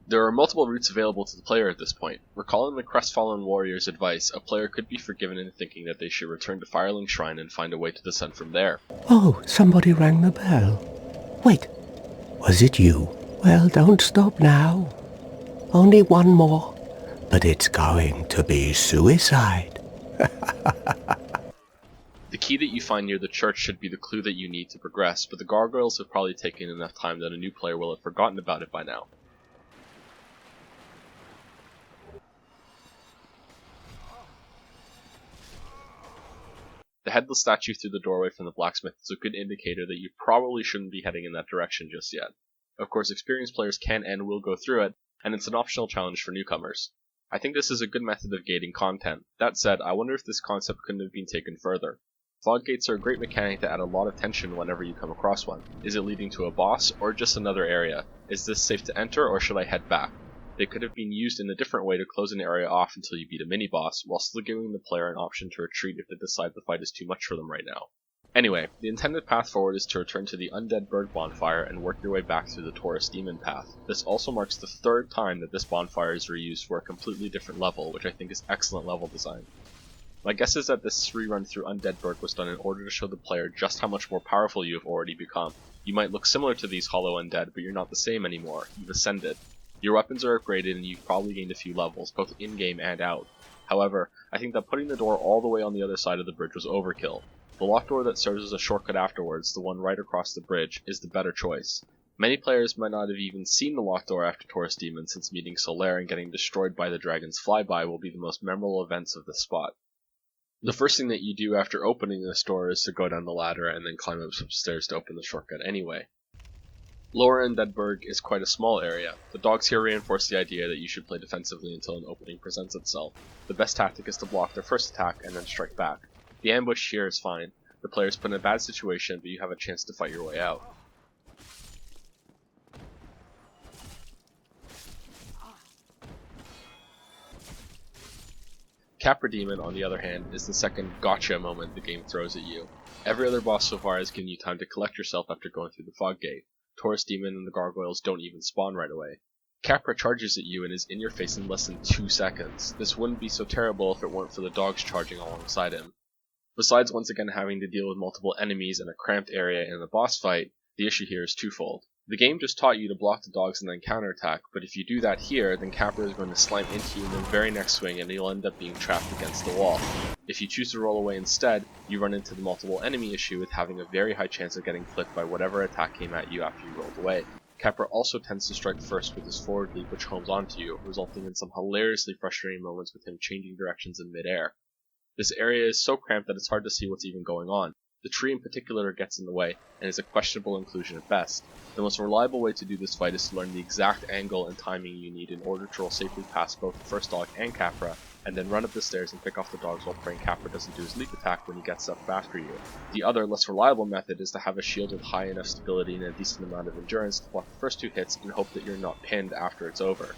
There are multiple routes available to the player at this point. Recalling the Crestfallen Warriors' advice, a player could be forgiven in thinking that they should return to Firelink Shrine and find a way to descend from there. Oh, somebody rang the bell. Wait, was it you? Well, don't stop now. Only one more, but it's going to be suicide. The key that you find near the church should be the clue that you need to progress, but the gargoyles have probably taken enough time that a new player will have forgotten about it by now. The headless statue through the doorway from the blacksmith is a good indicator that you probably shouldn't be heading in that direction just yet. Of course, experienced players can and will go through it, and it's an optional challenge for newcomers. I think this is a good method of gating content. That said, I wonder if this concept couldn't have been taken further. Fog gates are a great mechanic to add a lot of tension whenever you come across one. Is it leading to a boss, or just another area? Is this safe to enter, or should I head back? They could have been used in a different way to close an area off until you beat a mini-boss, while still giving the player an option to retreat if they decide the fight is too much for them right now. Anyway, the intended path forward is to return to the Undead Bird bonfire and work your way back through the Taurus Demon path. This also marks the third time that this bonfire is reused for a completely different level, which I think is excellent level design. My guess is that this rerun through Undead Bird was done in order to show the player just how much more powerful you have already become. You might look similar to these hollow undead, but you're not the same anymore. You've ascended. Your weapons are upgraded and you've probably gained a few levels, both in-game and out. However, I think that putting the door all the way on the other side of the bridge was overkill. The locked door that serves as a shortcut afterwards, the one right across the bridge, is the better choice. Many players might not have even seen the locked door after Taurus Demon, since meeting Solaire and getting destroyed by the dragon's flyby will be the most memorable events of this spot. The first thing that you do after opening this door is to go down the ladder and then climb up some stairs to open the shortcut anyway. Lower Undeadburg is quite a small area. The dogs here reinforce the idea that you should play defensively until an opening presents itself. The best tactic is to block their first attack and then strike back. The ambush here is fine. The player is put in a bad situation, but you have a chance to fight your way out. Capra Demon, on the other hand, is the second gotcha moment the game throws at you. Every other boss so far has given you time to collect yourself after going through the fog gate. Taurus Demon and the gargoyles don't even spawn right away. Capra charges at you and is in your face in less than 2 seconds. This wouldn't be so terrible if it weren't for the dogs charging alongside him. Besides once again having to deal with multiple enemies in a cramped area in the boss fight, the issue here is twofold. The game just taught you to block the dogs and then counterattack, but if you do that here, then Capra is going to slime into you in the very next swing and you'll end up being trapped against the wall. If you choose to roll away instead, you run into the multiple enemy issue with having a very high chance of getting flipped by whatever attack came at you after you rolled away. Capra also tends to strike first with his forward leap, which homes onto you, resulting in some hilariously frustrating moments with him changing directions in midair. This area is so cramped that it's hard to see what's even going on. The tree in particular gets in the way, and is a questionable inclusion at best. The most reliable way to do this fight is to learn the exact angle and timing you need in order to roll safely past both the first dog and Capra, and then run up the stairs and pick off the dogs while praying Capra doesn't do his leap attack when he gets up after you. The other, less reliable method is to have a shield with high enough stability and a decent amount of endurance to block the first 2 hits and hope that you're not pinned after it's over.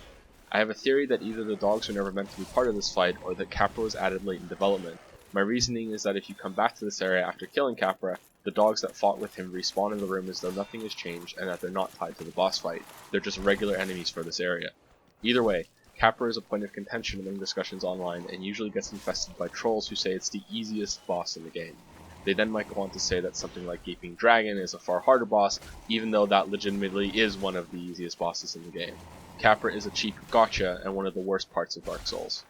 I have a theory that either the dogs were never meant to be part of this fight, or that Capra was added late in development. My reasoning is that if you come back to this area after killing Capra, the dogs that fought with him respawn in the room as though nothing has changed and that they're not tied to the boss fight. They're just regular enemies for this area. Either way, Capra is a point of contention among discussions online and usually gets infested by trolls who say it's the easiest boss in the game. They then might go on to say that something like Gaping Dragon is a far harder boss, even though that legitimately is one of the easiest bosses in the game. Capra is a cheap gotcha and one of the worst parts of Dark Souls.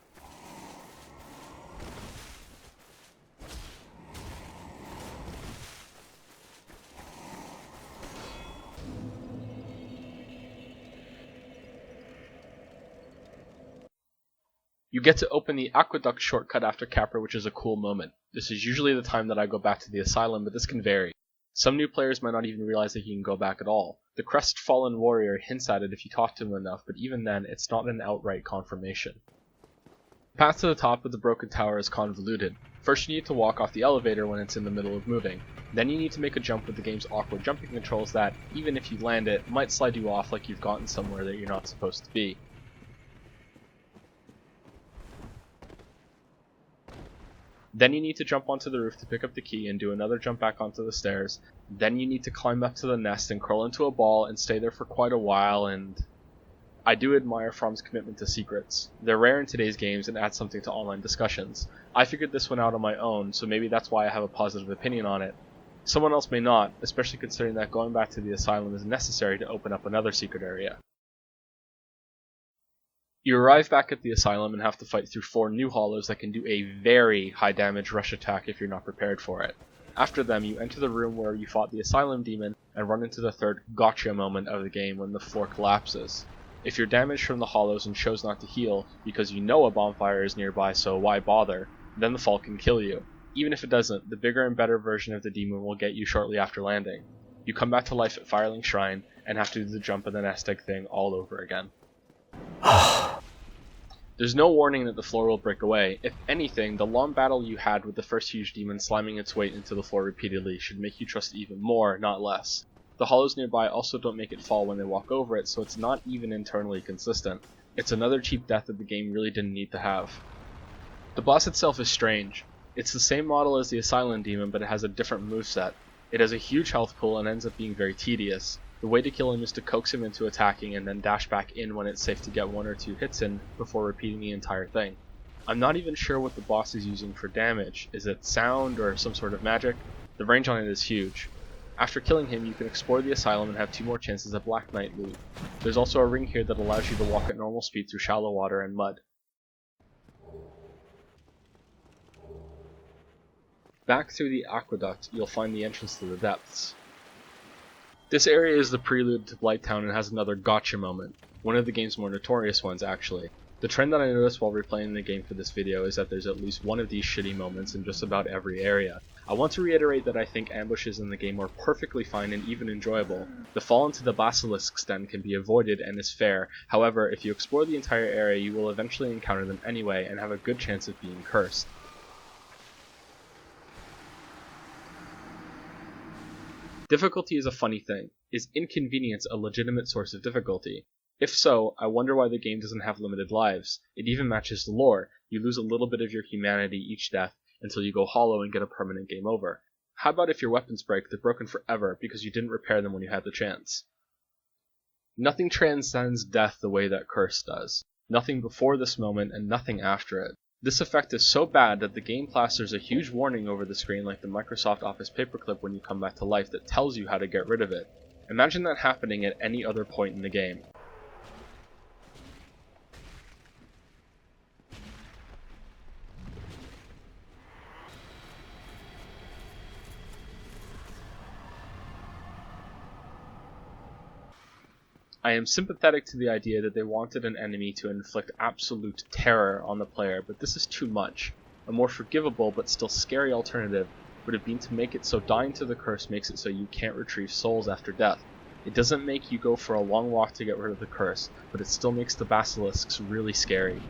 You get to open the Aqueduct shortcut after Capra, which is a cool moment. This is usually the time that I go back to the Asylum, but this can vary. Some new players might not even realize that you can go back at all. The Crestfallen Warrior hints at it if you talk to him enough, but even then, it's not an outright confirmation. The path to the top of the broken tower is convoluted. First you need to walk off the elevator when it's in the middle of moving. Then you need to make a jump with the game's awkward jumping controls that, even if you land it, might slide you off like you've gotten somewhere that you're not supposed to be. Then you need to jump onto the roof to pick up the key and do another jump back onto the stairs. Then you need to climb up to the nest and curl into a ball and stay there for quite a while, and I do admire From's commitment to secrets. They're rare in today's games and add something to online discussions. I figured this one out on my own, so maybe that's why I have a positive opinion on it. Someone else may not, especially considering that going back to the Asylum is necessary to open up another secret area. You arrive back at the Asylum and have to fight through 4 new hollows that can do a very high damage rush attack if you're not prepared for it. After them, you enter the room where you fought the Asylum demon and run into the third gotcha moment of the game when the floor collapses. If you're damaged from the hollows and chose not to heal because you know a bonfire is nearby, so why bother, then the fall can kill you. Even if it doesn't, the bigger and better version of the demon will get you shortly after landing. You come back to life at Firelink Shrine and have to do the jump and the nest egg thing all over again. There's no warning that the floor will break away. If anything, the long battle you had with the first huge demon slamming its weight into the floor repeatedly should make you trust it even more, not less. The hollows nearby also don't make it fall when they walk over it, so it's not even internally consistent. It's another cheap death that the game really didn't need to have. The boss itself is strange. It's the same model as the Asylum demon, but it has a different moveset. It has a huge health pool and ends up being very tedious. The way to kill him is to coax him into attacking and then dash back in when it's safe to get 1 or 2 hits in before repeating the entire thing. I'm not even sure what the boss is using for damage. Is it sound or some sort of magic? The range on it is huge. After killing him, you can explore the Asylum and have 2 more chances at Black Knight loot. There's also a ring here that allows you to walk at normal speed through shallow water and mud. Back through the aqueduct, you'll find the entrance to the depths. This area is the prelude to Blighttown and has another gotcha moment, one of the game's more notorious ones actually. The trend that I noticed while replaying the game for this video is that there's at least one of these shitty moments in just about every area. I want to reiterate that I think ambushes in the game are perfectly fine and even enjoyable. The fall into the basilisk's den can be avoided and is fair, however, if you explore the entire area you will eventually encounter them anyway and have a good chance of being cursed. Difficulty is a funny thing. Is inconvenience a legitimate source of difficulty? If so, I wonder why the game doesn't have limited lives. It even matches the lore. You lose a little bit of your humanity each death until you go hollow and get a permanent game over. How about if your weapons break, they're broken forever because you didn't repair them when you had the chance? Nothing transcends death the way that curse does. Nothing before this moment and nothing after it. This effect is so bad that the game plasters a huge warning over the screen like the Microsoft Office paperclip when you come back to life that tells you how to get rid of it. Imagine that happening at any other point in the game. I am sympathetic to the idea that they wanted an enemy to inflict absolute terror on the player, but this is too much. A more forgivable but still scary alternative would have been to make it so dying to the curse makes it so you can't retrieve souls after death. It doesn't make you go for a long walk to get rid of the curse, but it still makes the basilisks really scary.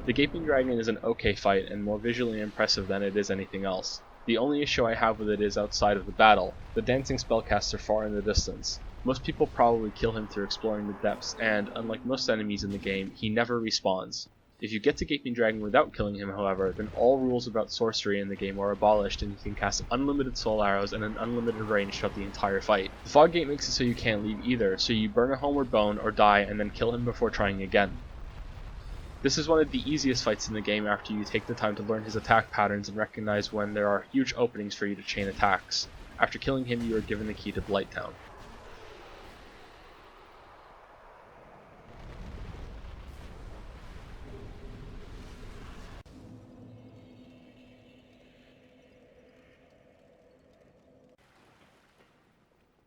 The Gaping Dragon is an okay fight and more visually impressive than it is anything else. The only issue I have with it is outside of the battle. The dancing spellcasts are far in the distance. Most people probably kill him through exploring the depths, and, unlike most enemies in the game, he never respawns. If you get to Gaping Dragon without killing him, however, then all rules about sorcery in the game are abolished and you can cast unlimited soul arrows and an unlimited range throughout the entire fight. The Fog Gate makes it so you can't leave either, so you burn a homeward bone or die and then kill him before trying again. This is one of the easiest fights in the game after you take the time to learn his attack patterns and recognize when there are huge openings for you to chain attacks. After killing him, you are given the key to Blighttown.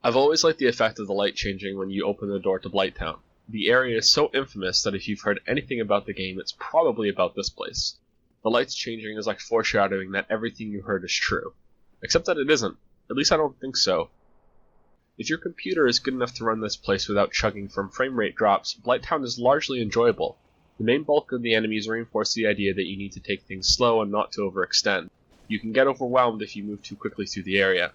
I've always liked the effect of the light changing when you open the door to Blighttown. The area is so infamous that if you've heard anything about the game, it's probably about this place. The lights changing is like foreshadowing that everything you heard is true. Except that it isn't. At least I don't think so. If your computer is good enough to run this place without chugging from frame rate drops, Blighttown is largely enjoyable. The main bulk of the enemies reinforce the idea that you need to take things slow and not to overextend. You can get overwhelmed if you move too quickly through the area.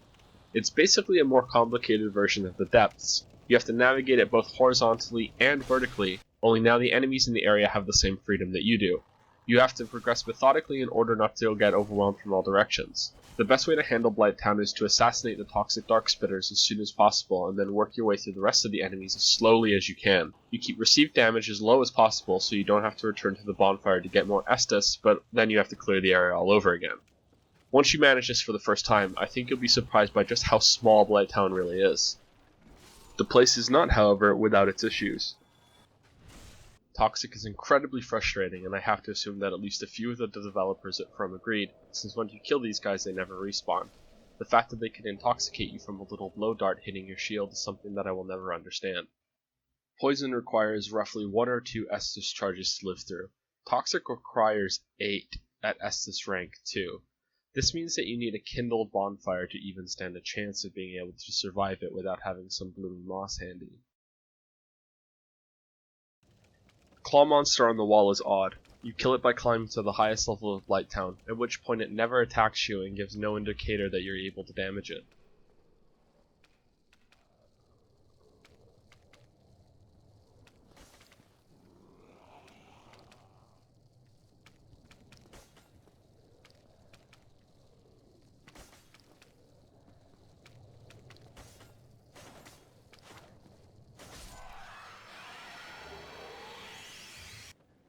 It's basically a more complicated version of the depths. You have to navigate it both horizontally and vertically, only now the enemies in the area have the same freedom that you do. You have to progress methodically in order not to get overwhelmed from all directions. The best way to handle Blighttown is to assassinate the toxic dark spitters as soon as possible and then work your way through the rest of the enemies as slowly as you can. You keep received damage as low as possible so you don't have to return to the bonfire to get more Estus, but then you have to clear the area all over again. Once you manage this for the first time, I think you'll be surprised by just how small Blighttown really is. The place is not, however, without its issues. Toxic is incredibly frustrating, and I have to assume that at least a few of the developers at From agreed, since when you kill these guys they never respawn. The fact that they can intoxicate you from a little blow dart hitting your shield is something that I will never understand. Poison requires roughly 1 or 2 Estus charges to live through. Toxic requires 8 at Estus rank too. This means that you need a kindled bonfire to even stand a chance of being able to survive it without having some blooming moss handy. Claw monster on the wall is odd. You kill it by climbing to the highest level of Blighttown, at which point it never attacks you and gives no indicator that you're able to damage it.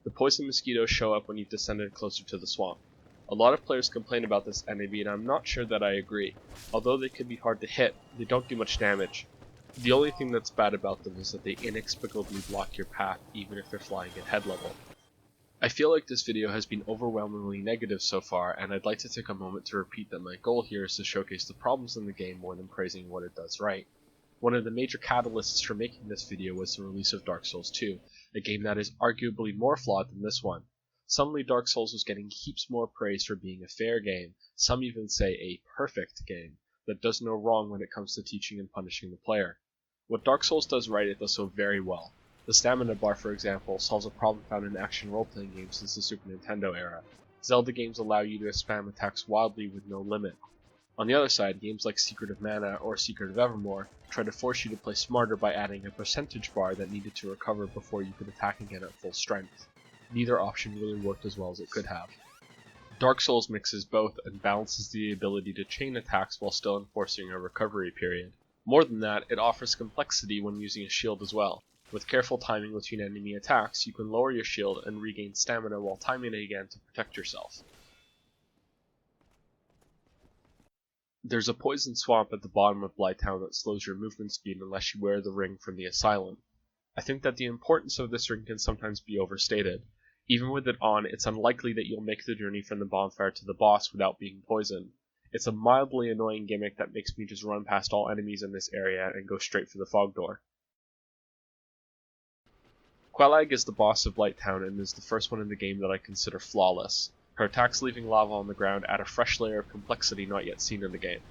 The poison mosquitoes show up when you've descended closer to the swamp. A lot of players complain about this enemy, and I'm not sure that I agree. Although they can be hard to hit, they don't do much damage. The only thing that's bad about them is that they inexplicably block your path even if they're flying at head level. I feel like this video has been overwhelmingly negative so far, and I'd like to take a moment to repeat that my goal here is to showcase the problems in the game more than praising what it does right. One of the major catalysts for making this video was the release of Dark Souls 2, a game that is arguably more flawed than this one. Suddenly Dark Souls was getting heaps more praise for being a fair game, some even say a perfect game, that does no wrong when it comes to teaching and punishing the player. What Dark Souls does right, it does so very well. The stamina bar, for example, solves a problem found in action role-playing games since the Super Nintendo era. Zelda games allow you to spam attacks wildly with no limit. On the other side, games like Secret of Mana or Secret of Evermore try to force you to play smarter by adding a percentage bar that needed to recover before you could attack again at full strength. Neither option really worked as well as it could have. Dark Souls mixes both and balances the ability to chain attacks while still enforcing a recovery period. More than that, it offers complexity when using a shield as well. With careful timing between enemy attacks, you can lower your shield and regain stamina while timing it again to protect yourself. There's a poison swamp at the bottom of Blighttown that slows your movement speed unless you wear the ring from the Asylum. I think that the importance of this ring can sometimes be overstated. Even with it on, it's unlikely that you'll make the journey from the bonfire to the boss without being poisoned. It's a mildly annoying gimmick that makes me just run past all enemies in this area and go straight for the fog door. Quelag is the boss of Blighttown and is the first one in the game that I consider flawless. Her attacks leaving lava on the ground add a fresh layer of complexity not yet seen in the game.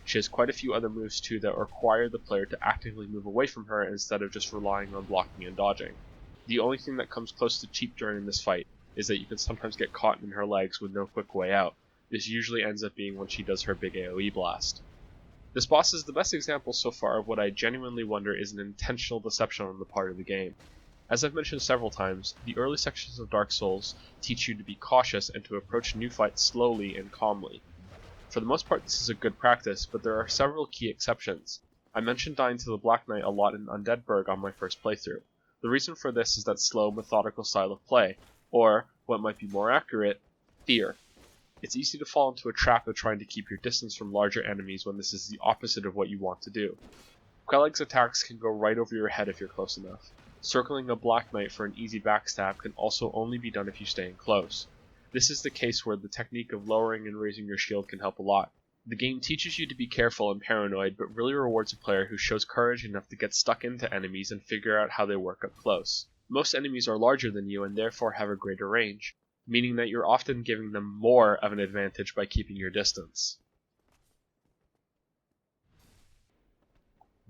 She has quite a few other moves too that require the player to actively move away from her instead of just relying on blocking and dodging. The only thing that comes close to cheap during this fight is that you can sometimes get caught in her legs with no quick way out. This usually ends up being when she does her big AoE blast. This boss is the best example so far of what I genuinely wonder is an intentional deception on the part of the game. As I've mentioned several times, the early sections of Dark Souls teach you to be cautious and to approach new fights slowly and calmly. For the most part this is a good practice, but there are several key exceptions. I mentioned dying to the Black Knight a lot in Undeadburg on my first playthrough. The reason for this is that slow, methodical style of play, or, what might be more accurate, fear. It's easy to fall into a trap of trying to keep your distance from larger enemies when this is the opposite of what you want to do. Quelag's attacks can go right over your head if you're close enough. Circling a Black Knight for an easy backstab can also only be done if you stay in close. This is the case where the technique of lowering and raising your shield can help a lot. The game teaches you to be careful and paranoid, but really rewards a player who shows courage enough to get stuck into enemies and figure out how they work up close. Most enemies are larger than you and therefore have a greater range, meaning that you're often giving them more of an advantage by keeping your distance.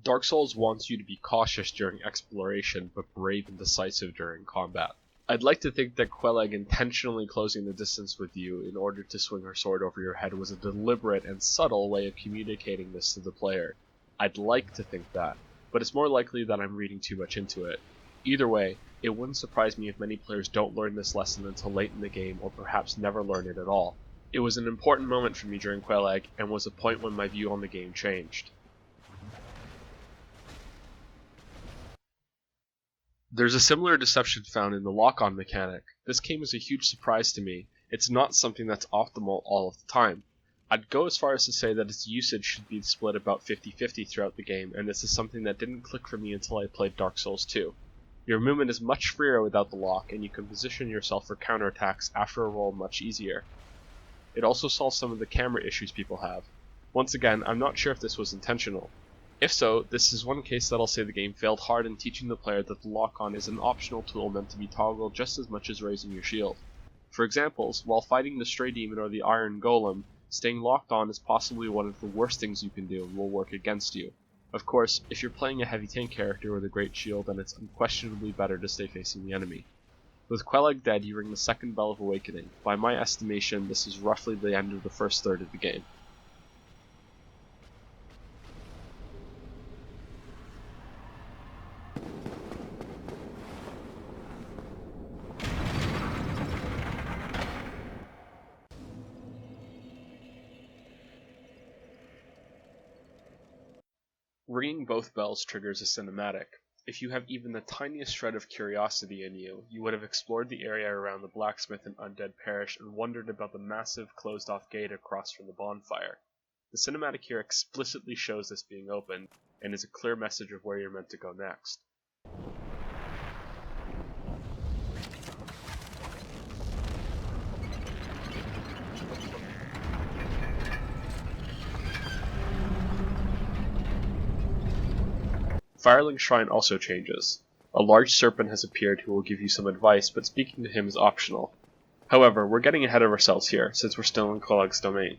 Dark Souls wants you to be cautious during exploration, but brave and decisive during combat. I'd like to think that Quelag intentionally closing the distance with you in order to swing her sword over your head was a deliberate and subtle way of communicating this to the player. I'd like to think that, but it's more likely that I'm reading too much into it. Either way, It wouldn't surprise me if many players don't learn this lesson until late in the game, or perhaps never learn it at all. It was an important moment for me during Quelag, and was a point when my view on the game changed. There's a similar deception found in the lock-on mechanic. This came as a huge surprise to me. It's not something that's optimal all of the time. I'd go as far as to say that its usage should be split about 50-50 throughout the game, and this is something that didn't click for me until I played Dark Souls 2. Your movement is much freer without the lock, and you can position yourself for counterattacks after a roll much easier. It also solves some of the camera issues people have. Once again, I'm not sure if this was intentional. If so, this is one case that I'll say the game failed hard in teaching the player that the lock-on is an optional tool meant to be toggled just as much as raising your shield. For examples, while fighting the Stray Demon or the Iron Golem, staying locked on is possibly one of the worst things you can do and will work against you. Of course, if you're playing a heavy tank character with a great shield, then it's unquestionably better to stay facing the enemy. With Quelag dead, you ring the second Bell of Awakening. By my estimation, this is roughly the end of the first third of the game. Ringing both bells triggers a cinematic. If you have even the tiniest shred of curiosity in you, you would have explored the area around the blacksmith in Undead Parish and wondered about the massive closed-off gate across from the bonfire. The cinematic here explicitly shows this being opened, and is a clear message of where you're meant to go next. Firelink Shrine also changes. A large serpent has appeared who will give you some advice, but speaking to him is optional. However, we're getting ahead of ourselves here, since we're still in Quelag's domain.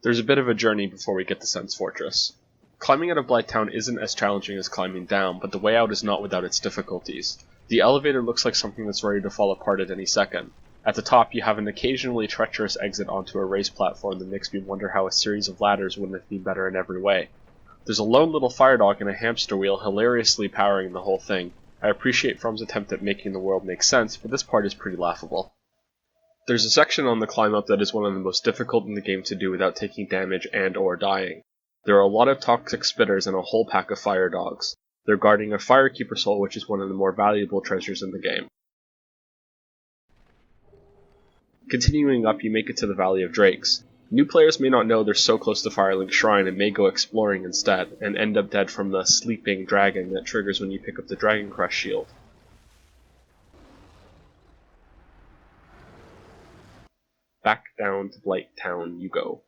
There's a bit of a journey before we get to Sense Fortress. Climbing out of Blighttown isn't as challenging as climbing down, but the way out is not without its difficulties. The elevator looks like something that's ready to fall apart at any second. At the top, you have an occasionally treacherous exit onto a raised platform that makes me wonder how a series of ladders wouldn't have been better in every way. There's a lone little fire dog and a hamster wheel hilariously powering the whole thing. I appreciate From's attempt at making the world make sense, but this part is pretty laughable. There's a section on the climb up that is one of the most difficult in the game to do without taking damage and or dying. There are a lot of toxic spitters and a whole pack of fire dogs. They're guarding a Firekeeper soul, which is one of the more valuable treasures in the game. Continuing up, you make it to the Valley of Drakes. New players may not know they're so close to Firelink Shrine and may go exploring instead, and end up dead from the sleeping dragon that triggers when you pick up the Dragon Crush shield. Back down to Blighttown you go.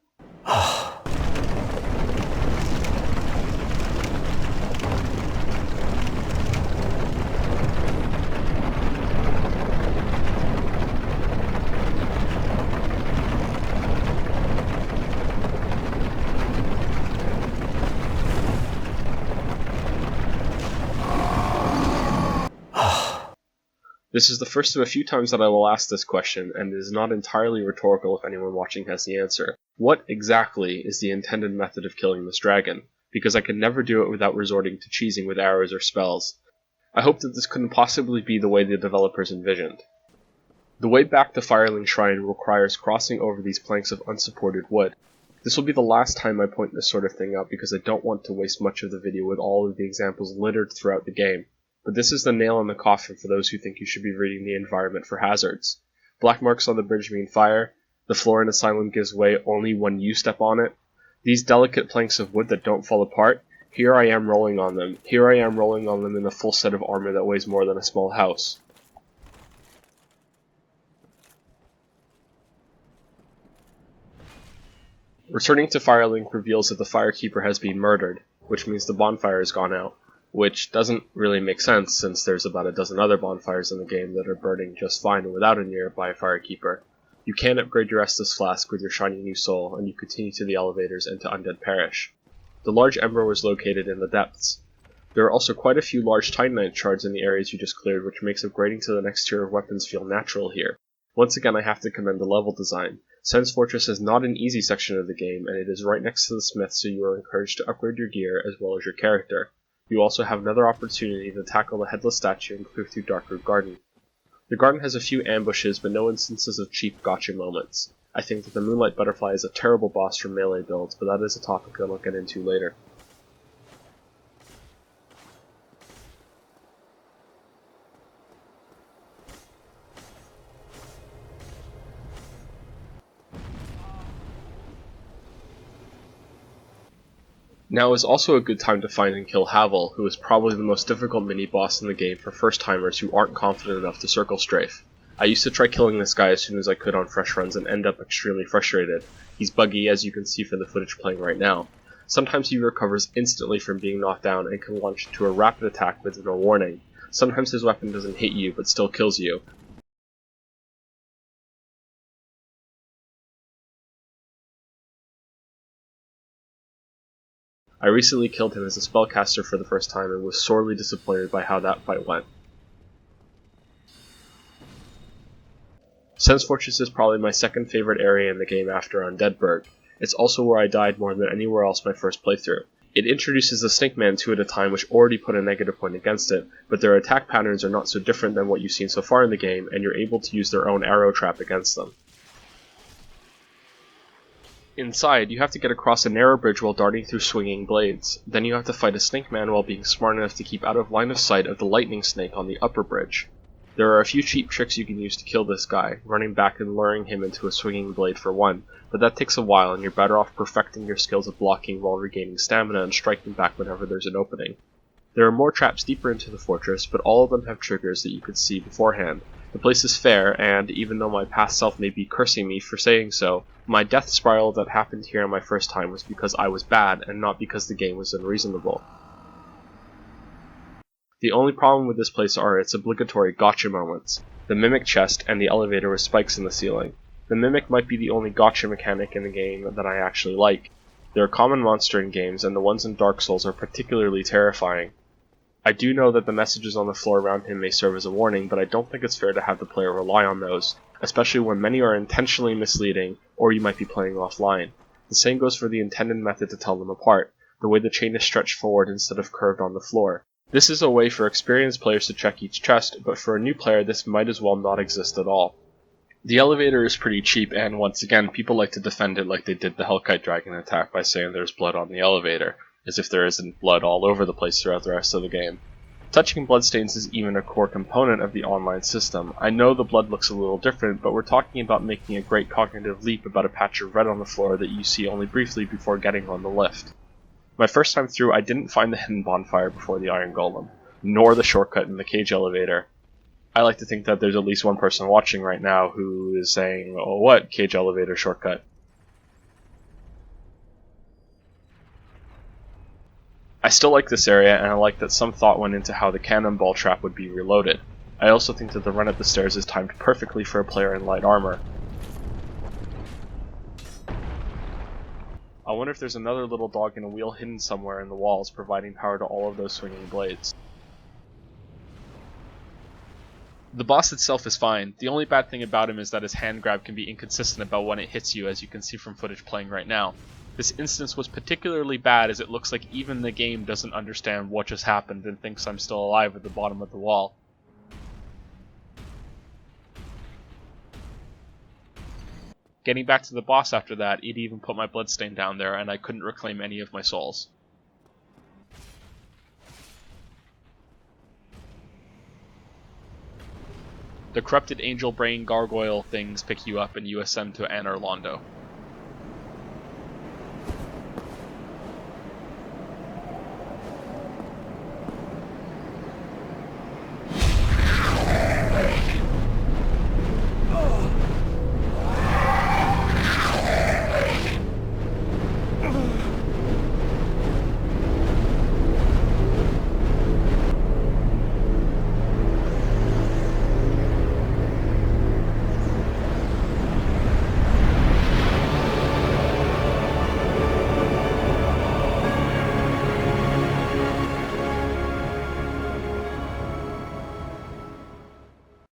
This is the first of a few times that I will ask this question, and it is not entirely rhetorical if anyone watching has the answer. What exactly is the intended method of killing this dragon? Because I could never do it without resorting to cheesing with arrows or spells. I hope that this couldn't possibly be the way the developers envisioned. The way back to Firelink Shrine requires crossing over these planks of unsupported wood. This will be the last time I point this sort of thing out because I don't want to waste much of the video with all of the examples littered throughout the game. But this is the nail in the coffin for those who think you should be reading the environment for hazards. Black marks on the bridge mean fire. The floor in Asylum gives way only when you step on it. These delicate planks of wood that don't fall apart, here I am rolling on them. Here I am rolling on them in a full set of armor that weighs more than a small house. Returning to Firelink reveals that the Firekeeper has been murdered, which means the bonfire has gone out. Which doesn't really make sense since there's about a dozen other bonfires in the game that are burning just fine without a nearby Firekeeper. You can upgrade your Estus Flask with your shiny new soul, and you continue to the elevators into Undead Parish. The large ember was located in the depths. There are also quite a few large Titanite shards in the areas you just cleared, which makes upgrading to the next tier of weapons feel natural here. Once again, I have to commend the level design. Sense Fortress is not an easy section of the game, and it is right next to the smith, so you are encouraged to upgrade your gear as well as your character. You also have another opportunity to tackle the headless statue and clear through Darkroot Garden. The garden has a few ambushes, but no instances of cheap gotcha moments. I think that the Moonlight Butterfly is a terrible boss for melee builds, but that is a topic that I'll get into later. Now is also a good time to find and kill Havel, who is probably the most difficult mini-boss in the game for first-timers who aren't confident enough to circle strafe. I used to try killing this guy as soon as I could on fresh runs and end up extremely frustrated. He's buggy, as you can see from the footage playing right now. Sometimes he recovers instantly from being knocked down and can launch into a rapid attack with no warning. Sometimes his weapon doesn't hit you but still kills you. I recently killed him as a spellcaster for the first time and was sorely disappointed by how that fight went. Sense Fortress is probably my second favorite area in the game after Undeadburg. It's also where I died more than anywhere else my first playthrough. It introduces the Stinkmans 2 at a time, which already put a negative point against it, but their attack patterns are not so different than what you've seen so far in the game, and you're able to use their own arrow trap against them. Inside, you have to get across a narrow bridge while darting through swinging blades. Then you have to fight a Stinkman while being smart enough to keep out of line of sight of the lightning snake on the upper bridge. There are a few cheap tricks you can use to kill this guy, running back and luring him into a swinging blade for one, but that takes a while and you're better off perfecting your skills of blocking while regaining stamina and striking back whenever there's an opening. There are more traps deeper into the fortress, but all of them have triggers that you could see beforehand. The place is fair, and even though my past self may be cursing me for saying so, my death spiral that happened here on my first time was because I was bad, and not because the game was unreasonable. The only problem with this place are its obligatory gotcha moments, the Mimic chest and the elevator with spikes in the ceiling. The Mimic might be the only gotcha mechanic in the game that I actually like. They're a common monster in games, and the ones in Dark Souls are particularly terrifying. I do know that the messages on the floor around him may serve as a warning, but I don't think it's fair to have the player rely on those, especially when many are intentionally misleading, or you might be playing offline. The same goes for the intended method to tell them apart, the way the chain is stretched forward instead of curved on the floor. This is a way for experienced players to check each chest, but for a new player this might as well not exist at all. The elevator is pretty cheap, and once again, people like to defend it like they did the Hellkite Dragon attack by saying there's blood on the elevator, as if there isn't blood all over the place throughout the rest of the game. Touching bloodstains is even a core component of the online system. I know the blood looks a little different, but we're talking about making a great cognitive leap about a patch of red on the floor that you see only briefly before getting on the lift. My first time through, I didn't find the hidden bonfire before the Iron Golem, nor the shortcut in the cage elevator. I like to think that there's at least one person watching right now who is saying, "Oh, what cage elevator shortcut?" I still like this area, and I like that some thought went into how the cannonball trap would be reloaded. I also think that the run up the stairs is timed perfectly for a player in light armor. I wonder if there's another little dog in a wheel hidden somewhere in the walls, providing power to all of those swinging blades. The boss itself is fine. The only bad thing about him is that his hand grab can be inconsistent about when it hits you, as you can see from footage playing right now. This instance was particularly bad as it looks like even the game doesn't understand what just happened and thinks I'm still alive at the bottom of the wall. Getting back to the boss after that, it even put my bloodstain down there and I couldn't reclaim any of my souls. The corrupted angel brain gargoyle things pick you up and you ascend to Anor Londo.